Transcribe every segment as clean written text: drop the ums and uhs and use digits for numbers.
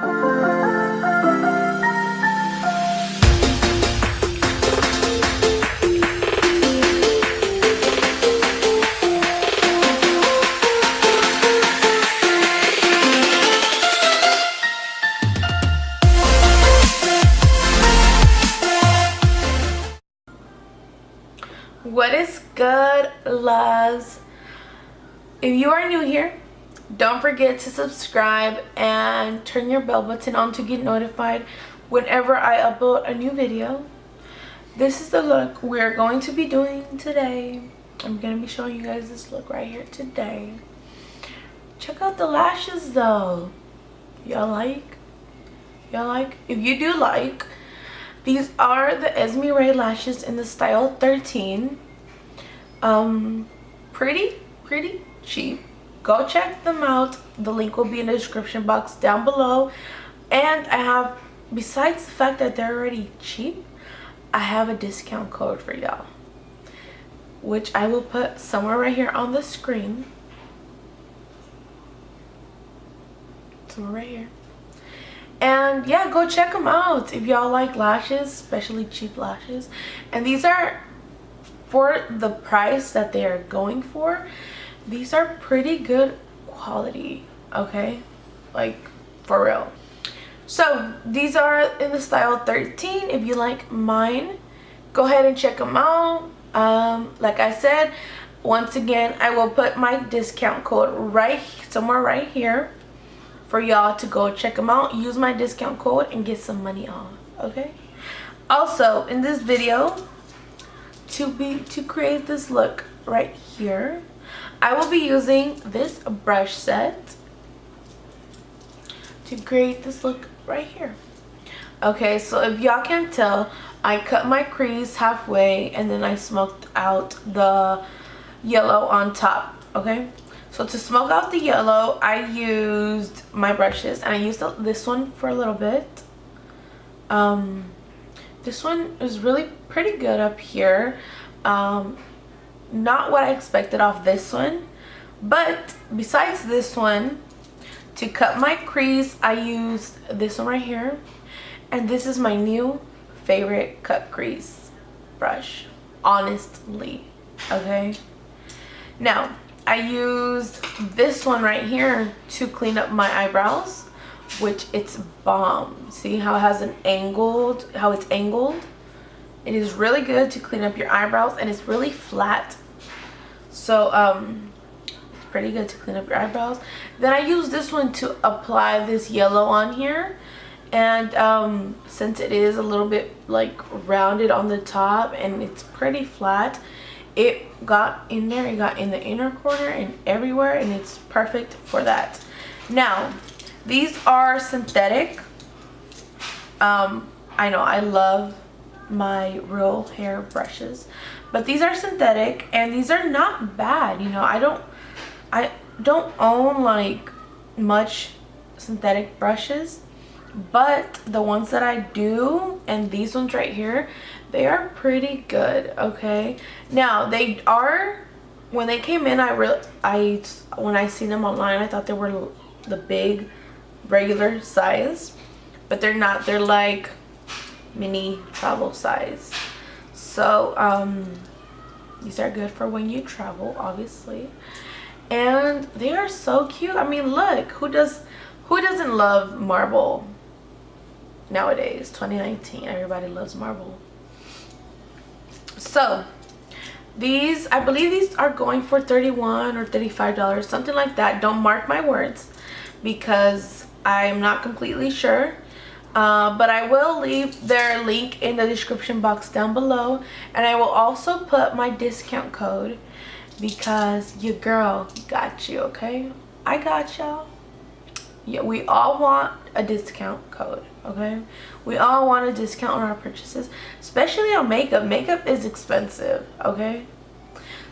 What is good, loves? If you are new here, don't forget to subscribe and turn your bell button on to get notified whenever I upload a new video. This is the look we're going to be doing today. I'm going to be showing you guys this look right here today. Check out the lashes though. Y'all like? Y'all like? If you do like, these are the Esme Ray lashes in the style 13. Pretty cheap. Go check them out. The link will be in the description box down below. And I have, besides the fact that they're already cheap, I have a discount code for y'all, which I will put somewhere right here on the screen. Somewhere right here. And yeah, go check them out if y'all like lashes, especially cheap lashes. And these are, for the price that they are going for, these are pretty good quality, okay? Like, for real. So these are in the style 13. If you like mine, go ahead and check them out. Like I said, once again, I will put my discount code somewhere right here for y'all to go check them out. Use my discount code and get some money off, okay? Also, in this video, to create this look right here, I will be using this brush set to create this look right here. Okay, so if y'all can tell, I cut my crease halfway and then I smoked out the yellow on top, okay? So to smoke out the yellow, I used my brushes, and I used this one for a little bit. This one is really pretty good up here. Not what I expected off this one, but besides this one, to cut my crease, I used this one right here, and this is my new favorite cut crease brush, honestly, okay? Now, I used this one right here to clean up my eyebrows, which it's bomb. See how it has an angled, how it's angled? It is really good to clean up your eyebrows, and it's really flat. So, it's pretty good to clean up your eyebrows. Then I used this one to apply this yellow on here. And since it is a little bit like rounded on the top and it's pretty flat, it got in there, it got in the inner corner and everywhere, and it's perfect for that. Now, these are synthetic. I know I love my real hair brushes, but these are synthetic and these are not bad. You know, I don't own like much synthetic brushes, but the ones that I do, and these ones right here, they are pretty good, okay? Now, they are, when they came in, when I seen them online, I thought they were the big regular size, but they're not. They're like mini travel size. So these are good for when you travel, obviously. And they are so cute. I mean, look, who doesn't love marble nowadays? 2019, everybody loves marble. So these, I believe these are going for $31 or $35, something like that. Don't mark my words because I'm not completely sure. But I will leave their link in the description box down below, and I will also put my discount code because your girl got you, okay? I got y'all. Yeah, we all want a discount code, okay? We all want a discount on our purchases, especially on makeup. Makeup is expensive, okay?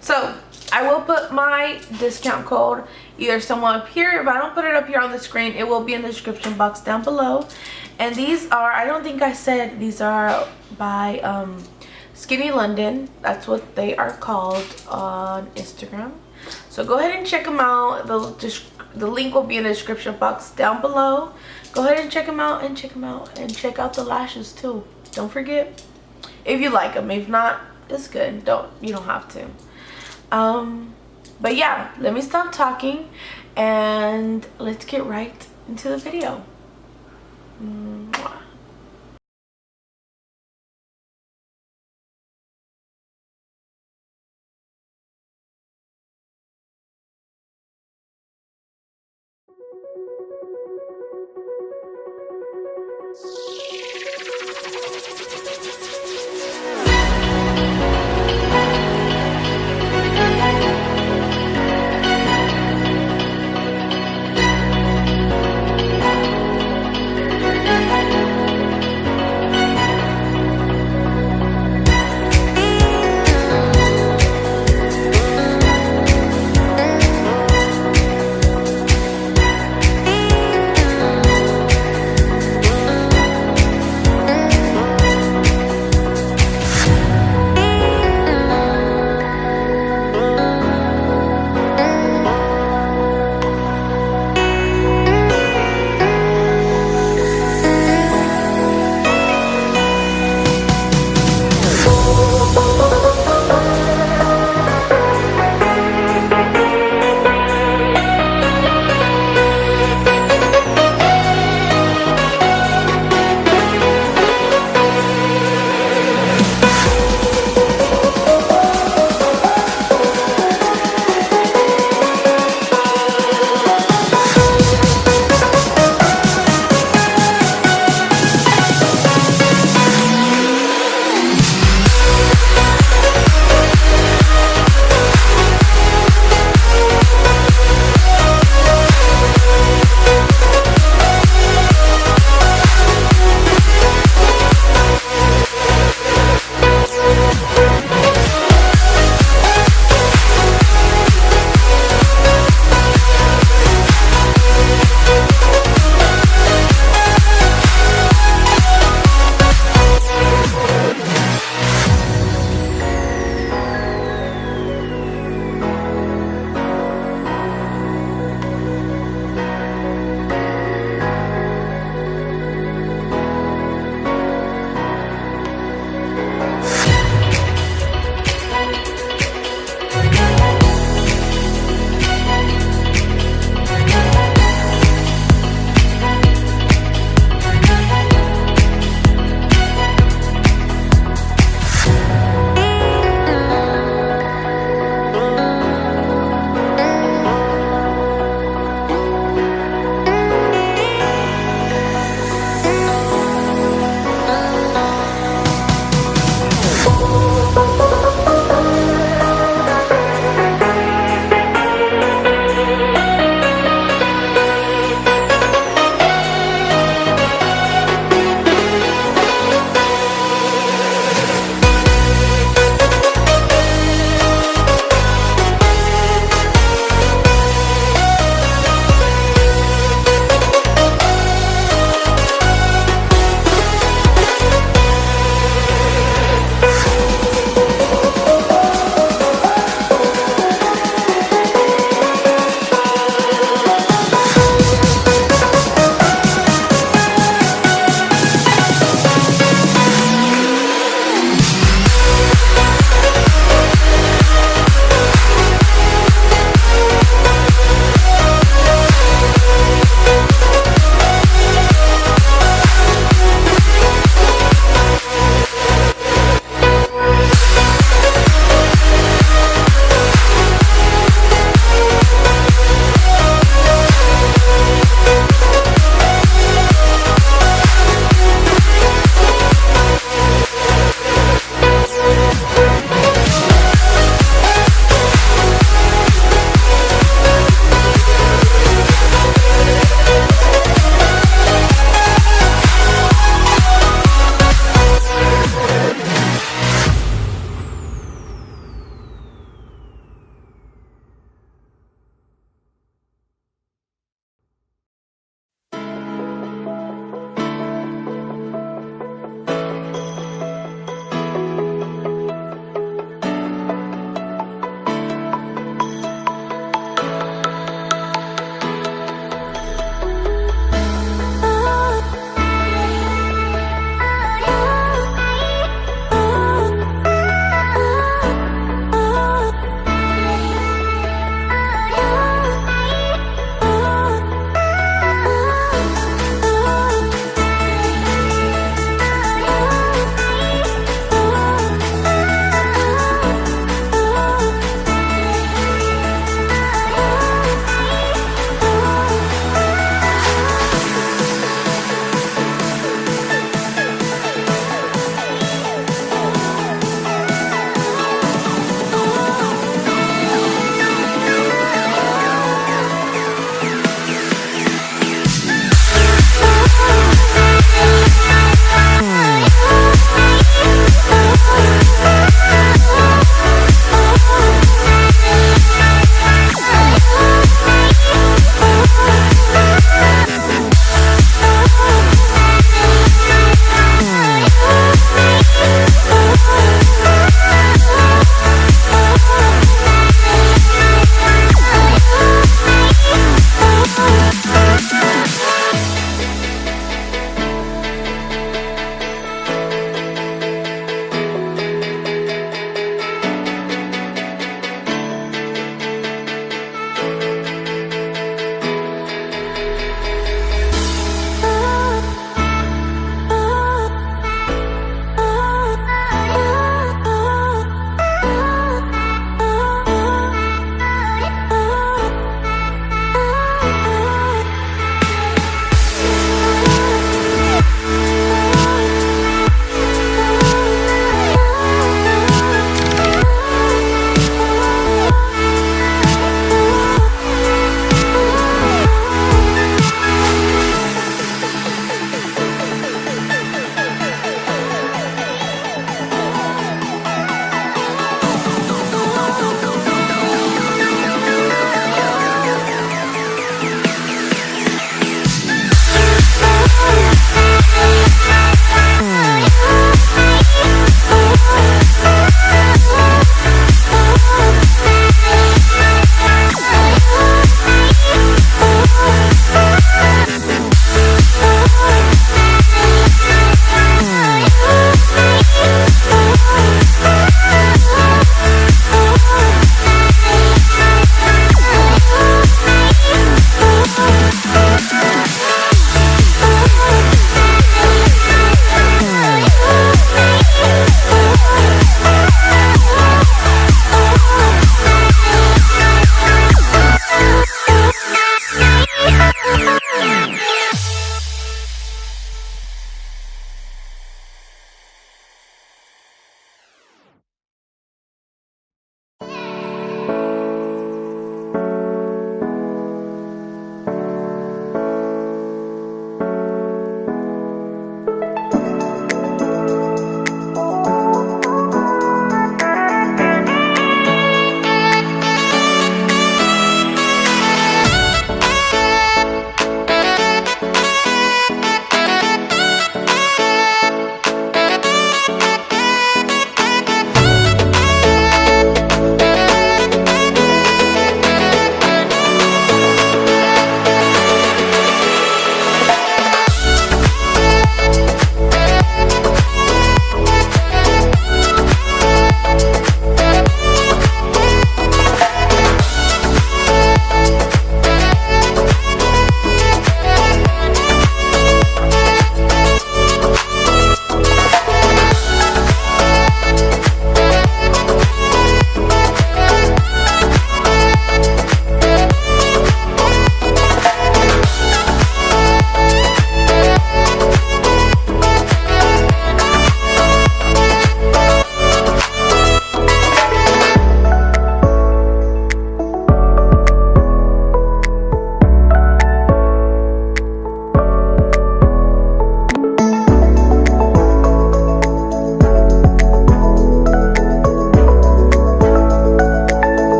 So I will put my discount code either somewhere up here. If I don't put it up here on the screen, it will be in the description box down below. And these are, I don't think I said, these are by Skinny London. That's what they are called on Instagram. So go ahead and check them out. The link will be in the description box down below. Go ahead and check them out, and check out the lashes too. Don't forget, if you like them. If not, it's good. You don't have to. But yeah, let me stop talking and let's get right into the video.